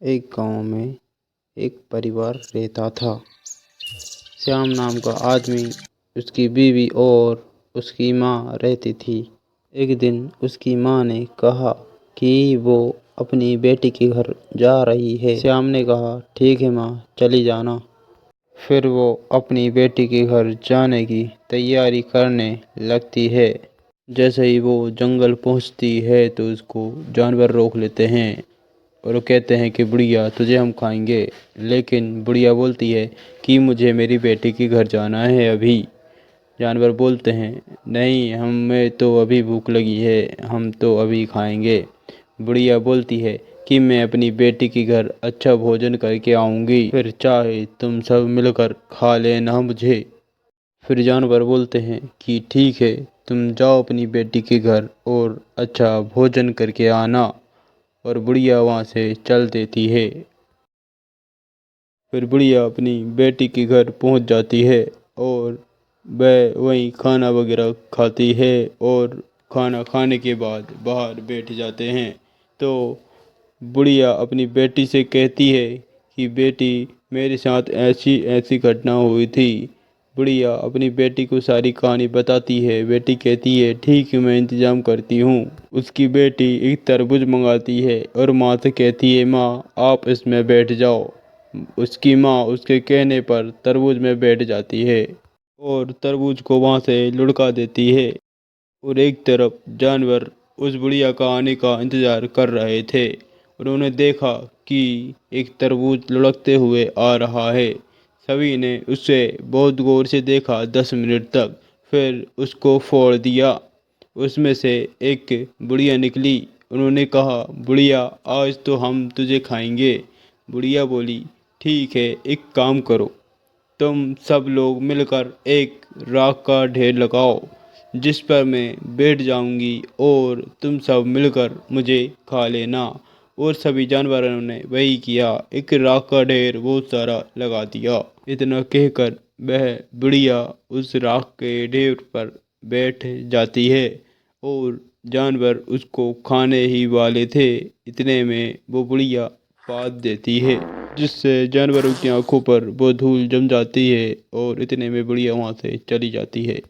एक गांव में एक परिवार रहता था। श्याम नाम का आदमी, उसकी बीवी और उसकी माँ रहती थी। एक दिन उसकी माँ ने कहा कि वो अपनी बेटी के घर जा रही है। श्याम ने कहा, ठीक है माँ, चली जाना। फिर वो अपनी बेटी के घर जाने की तैयारी करने लगती है। जैसे ही वो जंगल पहुंचती है तो उसको जानवर रोक लेते हैं और वो कहते हैं कि बुढ़िया, तुझे हम खाएंगे। लेकिन बुढ़िया बोलती है कि मुझे मेरी बेटी के घर जाना है अभी। जानवर बोलते हैं, नहीं, हमें तो अभी भूख लगी है, हम तो अभी खाएंगे। बुढ़िया बोलती है कि मैं अपनी बेटी के घर अच्छा भोजन करके आऊँगी, फिर चाहे तुम सब मिलकर खा लेना मुझे। फिर जानवर बोलते हैं कि ठीक है, तुम जाओ अपनी बेटी के घर और अच्छा भोजन करके आना। और बुढ़िया वहाँ से चल देती है। फिर बुढ़िया अपनी बेटी के घर पहुँच जाती है और वह वहीं खाना वगैरह खाती है और खाना खाने के बाद बाहर बैठ जाते हैं। तो बुढ़िया अपनी बेटी से कहती है कि बेटी, मेरे साथ ऐसी ऐसी घटना हुई थी। बुढ़िया अपनी बेटी को सारी कहानी बताती है। बेटी कहती है, ठीक है, मैं इंतज़ाम करती हूँ। उसकी बेटी एक तरबूज मंगाती है और माँ से कहती है, माँ आप इसमें बैठ जाओ। उसकी माँ उसके कहने पर तरबूज में बैठ जाती है और तरबूज को वहाँ से लुढ़का देती है। और एक तरफ जानवर उस बुढ़िया का आने का इंतज़ार कर रहे थे। उन्होंने देखा कि एक तरबूज लुढ़कते हुए आ रहा है। सभी ने उसे बहुत गौर से देखा 10 मिनट तक, फिर उसको फोड़ दिया। उसमें से एक बुढ़िया निकली। उन्होंने कहा, बुढ़िया, आज तो हम तुझे खाएंगे। बुढ़िया बोली, ठीक है, एक काम करो, तुम सब लोग मिलकर एक राख का ढेर लगाओ जिस पर मैं बैठ जाऊंगी और तुम सब मिलकर मुझे खा लेना। और सभी जानवरों ने वही किया, एक राख का ढेर बहुत सारा लगा दिया। इतना कहकर वह बुढ़िया उस राख के ढेर पर बैठ जाती है और जानवर उसको खाने ही वाले थे। इतने में वो बुढ़िया फाड़ देती है, जिससे जानवरों की आंखों पर वो धूल जम जाती है और इतने में बुढ़िया वहाँ से चली जाती है।